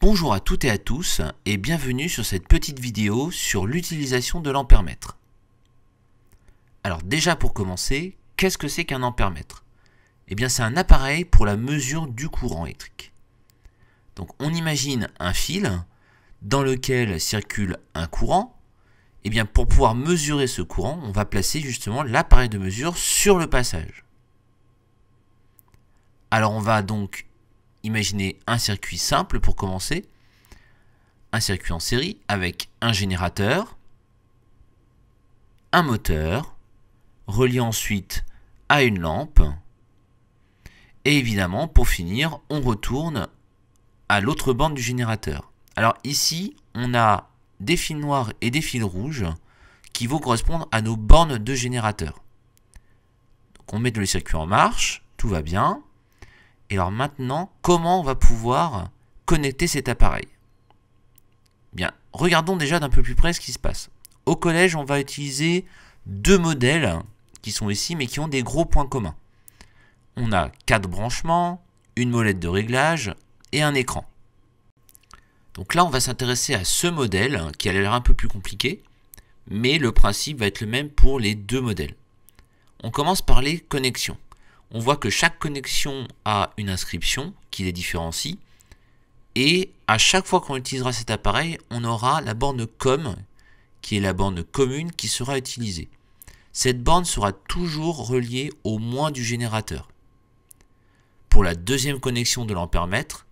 Bonjour à toutes et à tous et bienvenue sur cette petite vidéo sur l'utilisation de l'ampèremètre. Alors déjà pour commencer, qu'est-ce que c'est qu'un ampèremètre? Eh bien c'est un appareil pour la mesure du courant électrique. Donc on imagine un fil dans lequel circule un courant. Eh bien pour pouvoir mesurer ce courant, on va placer justement l'appareil de mesure sur le passage. Alors on va donc imaginer un circuit simple pour commencer, un circuit en série avec un générateur, un moteur, relié ensuite à une lampe, et évidemment pour finir on retourne à l'autre borne du générateur. Alors ici on a des fils noirs et des fils rouges qui vont correspondre à nos bornes de générateur. Donc on met le circuit en marche, tout va bien. Et alors maintenant, comment on va pouvoir connecter cet appareil? Bien, regardons déjà d'un peu plus près ce qui se passe. Au collège, on va utiliser deux modèles qui sont ici, mais qui ont des gros points communs. On a 4 branchements, une molette de réglage et un écran. Donc là, on va s'intéresser à ce modèle qui a l'air un peu plus compliqué, mais le principe va être le même pour les deux modèles. On commence par les connexions. On voit que chaque connexion a une inscription qui les différencie. Et à chaque fois qu'on utilisera cet appareil, on aura la borne COM, qui est la borne commune qui sera utilisée. Cette borne sera toujours reliée au moins du générateur. Pour la deuxième connexion de l'ampèremètre,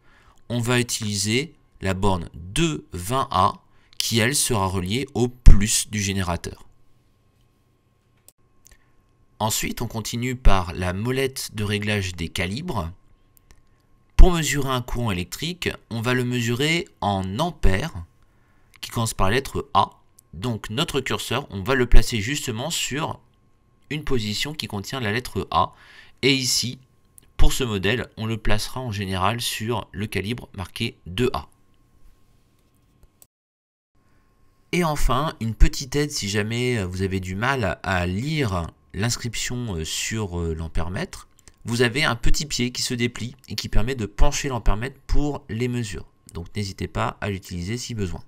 on va utiliser la borne 220A, qui elle sera reliée au plus du générateur. Ensuite, on continue par la molette de réglage des calibres. Pour mesurer un courant électrique, on va le mesurer en ampères, qui commence par la lettre A. Donc notre curseur, on va le placer justement sur une position qui contient la lettre A. Et ici, pour ce modèle, on le placera en général sur le calibre marqué 2A. Et enfin, une petite aide si jamais vous avez du mal à lire l'inscription sur l'ampèremètre, vous avez un petit pied qui se déplie et qui permet de pencher l'ampèremètre pour les mesures. Donc n'hésitez pas à l'utiliser si besoin.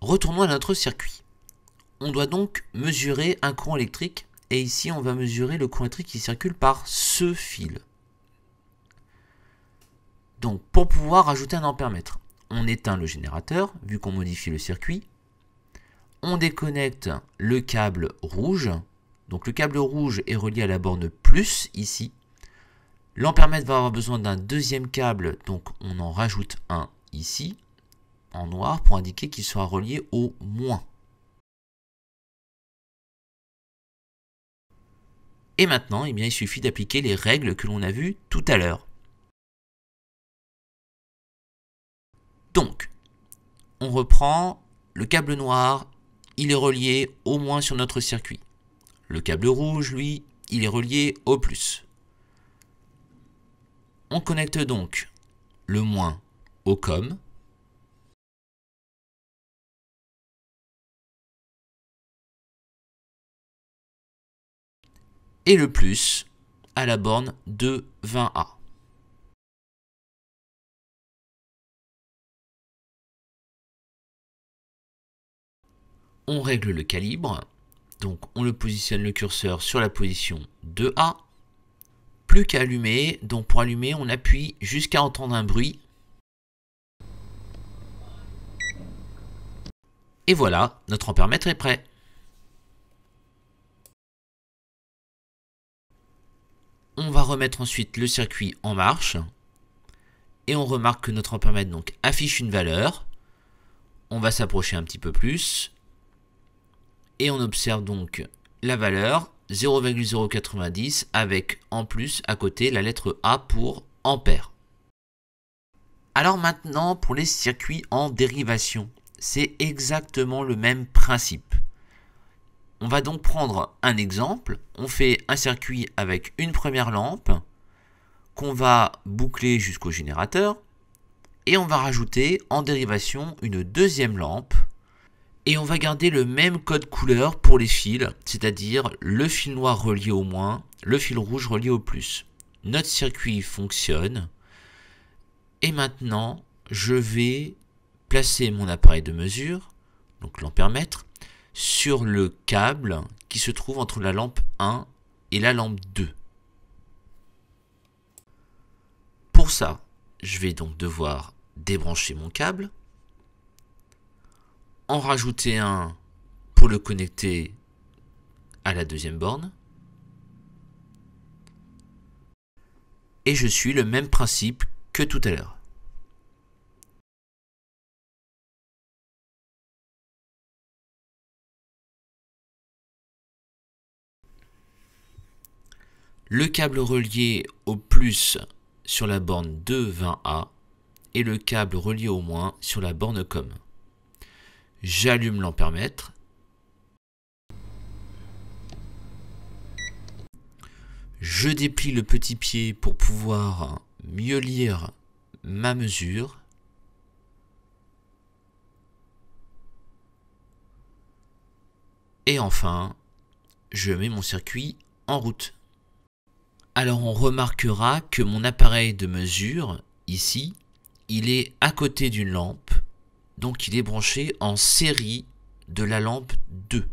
Retournons à notre circuit. On doit donc mesurer un courant électrique et ici on va mesurer le courant électrique qui circule par ce fil. Donc pour pouvoir ajouter un ampèremètre, on éteint le générateur vu qu'on modifie le circuit. On déconnecte le câble rouge. Donc le câble rouge est relié à la borne plus ici. L'ampèremètre va avoir besoin d'un deuxième câble, donc on en rajoute un ici, en noir, pour indiquer qu'il sera relié au moins. Et maintenant, eh bien, il suffit d'appliquer les règles que l'on a vues tout à l'heure. Donc, on reprend le câble noir, il est relié au moins sur notre circuit. Le câble rouge, lui, il est relié au plus. On connecte donc le moins au COM. Et le plus à la borne de 20A. On règle le calibre. Donc on le positionne le curseur sur la position 2A. Plus qu'à allumer, donc pour allumer on appuie jusqu'à entendre un bruit. Et voilà, notre ampèremètre est prêt. On va remettre ensuite le circuit en marche. Et on remarque que notre ampèremètre donc affiche une valeur. On va s'approcher un petit peu plus. Et on observe donc la valeur 0,090 avec en plus à côté la lettre A pour ampère. Alors maintenant pour les circuits en dérivation, c'est exactement le même principe. On va donc prendre un exemple, on fait un circuit avec une première lampe qu'on va boucler jusqu'au générateur et on va rajouter en dérivation une deuxième lampe. Et on va garder le même code couleur pour les fils, c'est-à-dire le fil noir relié au moins, le fil rouge relié au plus. Notre circuit fonctionne. Et maintenant, je vais placer mon appareil de mesure, donc l'ampèremètre, sur le câble qui se trouve entre la lampe 1 et la lampe 2. Pour ça, je vais donc devoir débrancher mon câble, en rajouter un pour le connecter à la deuxième borne, et je suis le même principe que tout à l'heure. Le câble relié au plus sur la borne 220A et le câble relié au moins sur la borne COM. J'allume l'ampèremètre. Je déplie le petit pied pour pouvoir mieux lire ma mesure. Et enfin, je mets mon circuit en route. Alors on remarquera que mon appareil de mesure, ici, il est à côté d'une lampe, donc il est branché en série de la lampe 2.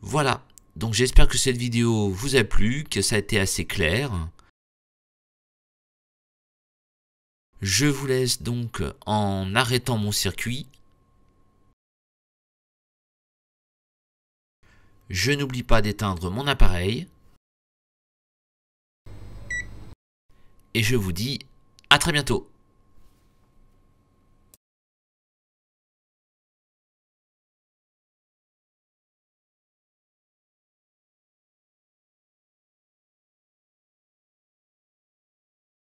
Voilà, donc j'espère que cette vidéo vous a plu, que ça a été assez clair. Je vous laisse donc en arrêtant mon circuit. Je n'oublie pas d'éteindre mon appareil. Et je vous dis à très bientôt.